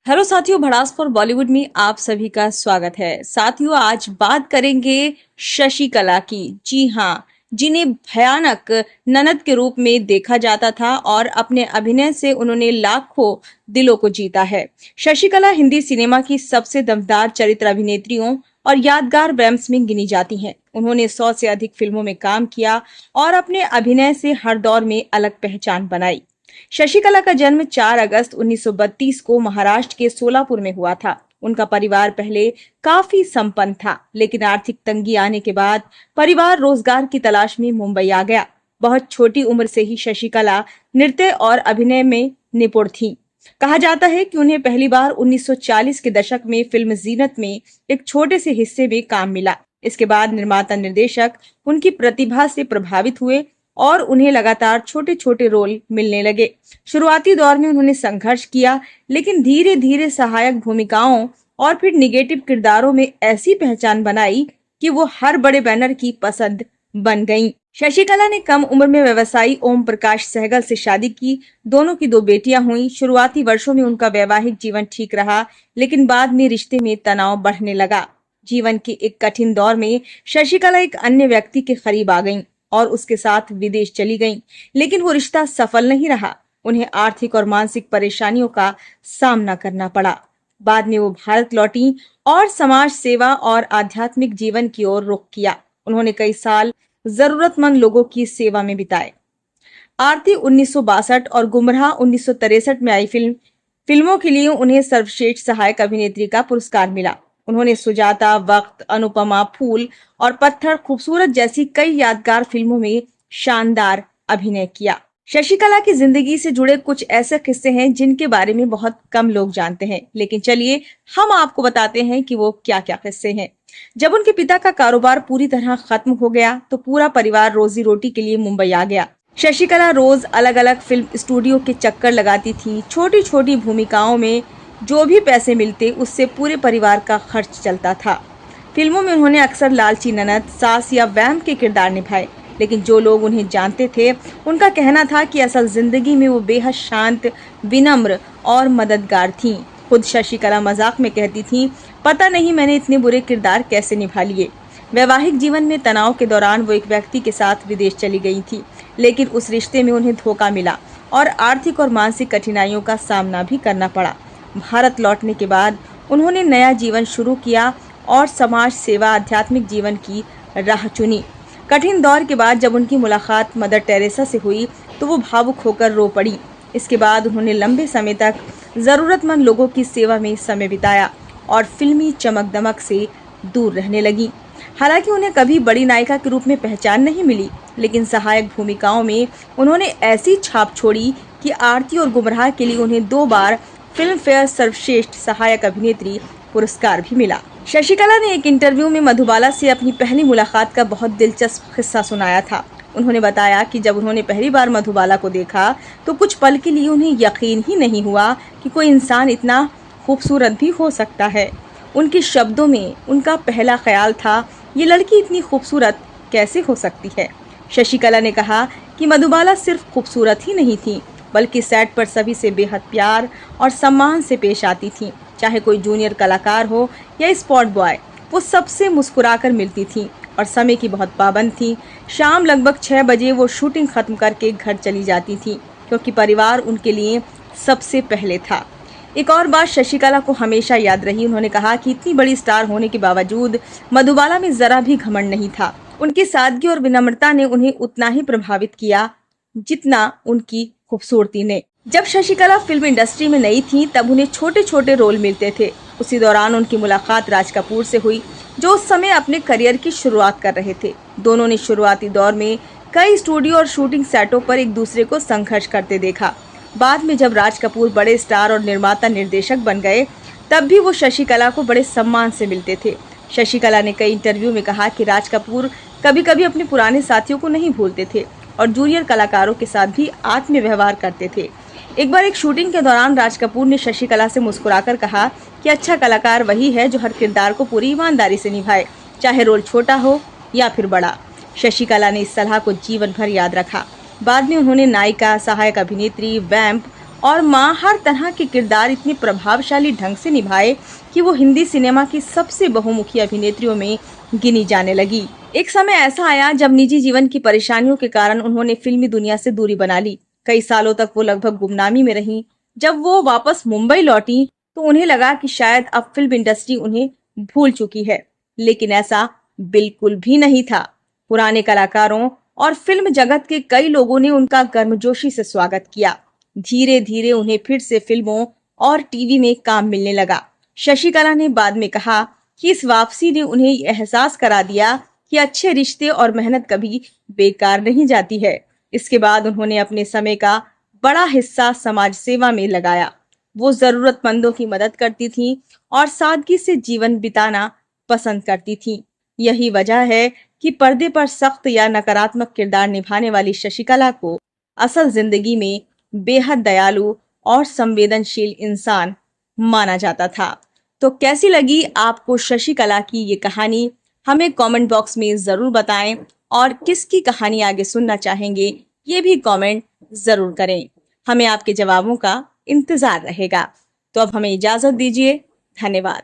Hello साथियों, भड़ास for Bollywood में आप सभी का स्वागत है। साथियों, आज बात करेंगे शशिकला की। जी हाँ, जिन्हें भयानक ननद के रूप में देखा जाता था और अपने अभिनय से उन्होंने लाखों दिलों को जीता है। शशिकला हिंदी सिनेमा की सबसे दमदार चरित्र अभिनेत्रियों और यादगार ब्रह्म्स में गिनी जाती हैं। उन्होंने 100 से अधिक फिल्मों में काम किया और अपने अभिनय से हर दौर में अलग पहचान बनाई। शशिकला का जन्म 4 अगस्त 1932 को महाराष्ट्र के सोलापुर में हुआ था। उनका परिवार पहले काफी संपन्न था, लेकिन आर्थिक तंगी आने के बाद परिवार रोजगार की तलाश में मुंबई आ गया। बहुत छोटी उम्र से ही शशिकला नृत्य और अभिनय में निपुण थी। कहा जाता है कि उन्हें पहली बार 1940 के दशक में फिल्म जीनत में एक छोटे से हिस्से में काम मिला। इसके बाद निर्माता निर्देशक उनकी प्रतिभा से प्रभावित हुए और उन्हें लगातार छोटे छोटे रोल मिलने लगे। शुरुआती दौर में उन्होंने संघर्ष किया, लेकिन धीरे धीरे सहायक भूमिकाओं और फिर निगेटिव किरदारों में ऐसी पहचान बनाई कि वो हर बड़े बैनर की पसंद बन गईं। शशिकला ने कम उम्र में व्यवसायी ओम प्रकाश सहगल से शादी की। दोनों की 2 बेटियां हुईं। शुरुआती वर्षों में उनका वैवाहिक जीवन ठीक रहा, लेकिन बाद में रिश्ते में तनाव बढ़ने लगा। जीवन के एक कठिन दौर में शशिकला एक अन्य व्यक्ति के करीब आ गईं और उसके साथ विदेश चली गईं, लेकिन वो रिश्ता सफल नहीं रहा। उन्हें आर्थिक और मानसिक परेशानियों का सामना करना पड़ा। बाद में वो भारत लौटी और समाज सेवा और आध्यात्मिक जीवन की ओर रुख किया। उन्होंने कई साल जरूरतमंद लोगों की सेवा में बिताए। आरती 1962 और गुमराह 1963 में आई फिल्मों के लिए उन्हें सर्वश्रेष्ठ सहायक अभिनेत्री का पुरस्कार मिला। उन्होंने सुजाता, वक्त, अनुपमा, फूल और पत्थर, खूबसूरत जैसी कई यादगार फिल्मों में शानदार अभिनय किया। शशिकला की जिंदगी से जुड़े कुछ ऐसे किस्से हैं जिनके बारे में बहुत कम लोग जानते हैं, लेकिन चलिए हम आपको बताते हैं कि वो क्या क्या किस्से हैं। जब उनके पिता का कारोबार पूरी तरह खत्म हो गया तो पूरा परिवार रोजी रोटी के लिए मुंबई आ गया। शशिकला रोज अलग अलग फिल्म स्टूडियो के चक्कर लगाती थी। छोटी छोटी भूमिकाओं में जो भी पैसे मिलते उससे पूरे परिवार का खर्च चलता था। फिल्मों में उन्होंने अक्सर लालची ननद, सास या वैम्प के किरदार निभाए, लेकिन जो लोग उन्हें जानते थे उनका कहना था कि असल जिंदगी में वो बेहद शांत, विनम्र और मददगार थीं। खुद शशिकला मजाक में कहती थीं, पता नहीं मैंने इतने बुरे किरदार कैसे निभा लिए। वैवाहिक जीवन में तनाव के दौरान वो एक व्यक्ति के साथ विदेश चली गई थी, लेकिन उस रिश्ते में उन्हें धोखा मिला और आर्थिक और मानसिक कठिनाइयों का सामना भी करना पड़ा। भारत लौटने के बाद उन्होंने नया जीवन शुरू किया और समाज सेवा, आध्यात्मिक जीवन की राह चुनी। कठिन दौर के बाद जब उनकी मुलाकात मदर टेरेसा से हुई तो वो भावुक होकर रो पड़ी। इसके बाद उन्होंने लंबे समय तक जरूरतमंद लोगों की सेवा में समय बिताया और फिल्मी चमक दमक से दूर रहने लगी। हालांकि उन्हें कभी बड़ी नायिका के रूप में पहचान नहीं मिली, लेकिन सहायक भूमिकाओं में उन्होंने ऐसी छाप छोड़ी कि आरती और गुमराह के लिए उन्हें 2 बार फिल्म फेयर सर्वश्रेष्ठ सहायक अभिनेत्री पुरस्कार भी मिला। शशिकला ने एक इंटरव्यू में मधुबाला से अपनी पहली मुलाकात का बहुत दिलचस्प किस्सा सुनाया था। उन्होंने बताया कि जब उन्होंने पहली बार मधुबाला को देखा तो कुछ पल के लिए उन्हें यकीन ही नहीं हुआ कि कोई इंसान इतना खूबसूरत भी हो सकता है। उनके शब्दों में उनका पहला ख्याल था, ये लड़की इतनी खूबसूरत कैसे हो सकती है। शशिकला ने कहा कि मधुबाला सिर्फ खूबसूरत ही नहीं थी, बल्कि सेट पर सभी से बेहद प्यार और सम्मान से पेश आती थीं। चाहे कोई जूनियर कलाकार हो या स्पॉट बॉय, वो सबसे मुस्कुराकर मिलती थीं और समय की बहुत पाबंद थीं। शाम लगभग 6 बजे वो शूटिंग खत्म करके घर चली जाती थीं, क्योंकि परिवार उनके लिए सबसे पहले था। एक और बात शशिकला को हमेशा याद रही। उन्होंने कहा कि इतनी बड़ी स्टार होने के बावजूद मधुबाला में जरा भी घमंड नहीं था। उनकी सादगी और विनम्रता ने उन्हें उतना ही प्रभावित किया जितना उनकी खूबसूरती ने। जब शशिकला फिल्म इंडस्ट्री में नई थी तब उन्हें छोटे छोटे रोल मिलते थे। उसी दौरान उनकी मुलाकात राज कपूर से हुई, जो उस समय अपने करियर की शुरुआत कर रहे थे। दोनों ने शुरुआती दौर में कई स्टूडियो और शूटिंग सेटों पर एक दूसरे को संघर्ष करते देखा। बाद में जब राज कपूर बड़े स्टार और निर्माता निर्देशक बन गए तब भी वो शशिकला को बड़े सम्मान से मिलते थे। शशिकला ने कई इंटरव्यू में कहा कि राज कपूर कभी कभी अपने पुराने साथियों को नहीं भूलते थे और जूनियर कलाकारों के साथ भी आत्मीय व्यवहार करते थे। एक बार एक शूटिंग के दौरान राज कपूर ने शशिकला से मुस्कुराकर कहा कि अच्छा कलाकार वही है जो हर किरदार को पूरी ईमानदारी से निभाए, चाहे रोल छोटा हो या फिर बड़ा। शशिकला ने इस सलाह को जीवन भर याद रखा। बाद में उन्होंने नायिका, सहायक अभिनेत्री, वैम्प और माँ हर तरह के किरदार इतने प्रभावशाली ढंग से निभाए कि वो हिंदी सिनेमा की सबसे बहुमुखी अभिनेत्रियों में गिनी जाने लगी। एक समय ऐसा आया जब निजी जीवन की परेशानियों के कारण उन्होंने फिल्मी दुनिया से दूरी बना ली। कई सालों तक वो लगभग गुमनामी में रहीं। जब वो वापस मुंबई लौटी तो उन्हें लगा कि शायद अब फिल्म इंडस्ट्री उन्हें भूल चुकी है, लेकिन ऐसा बिल्कुल भी नहीं था। पुराने कलाकारों और फिल्म जगत के कई लोगों ने उनका गर्मजोशी से स्वागत किया। धीरे धीरे उन्हें फिर से फिल्मों और टीवी में काम मिलने लगा। शशिकला ने बाद में कहा कि इस वापसी ने उन्हें एहसास करा दिया कि अच्छे रिश्ते और मेहनत कभी बेकार नहीं जाती है। इसके बाद उन्होंने अपने समय का बड़ा हिस्सा समाज सेवा में लगाया। वो जरूरतमंदों की मदद करती थीं और सादगी से जीवन बिताना पसंद करती थीं। यही वजह है कि पर्दे पर सख्त या नकारात्मक किरदार निभाने वाली शशिकला को असल जिंदगी में बेहद दयालु और संवेदनशील इंसान माना जाता था। तो कैसी लगी आपको शशिकला की ये कहानी? हमें कमेंट बॉक्स में जरूर बताएं और किसकी कहानी आगे सुनना चाहेंगे ये भी कमेंट जरूर करें। हमें आपके जवाबों का इंतजार रहेगा। तो अब हमें इजाजत दीजिए। धन्यवाद।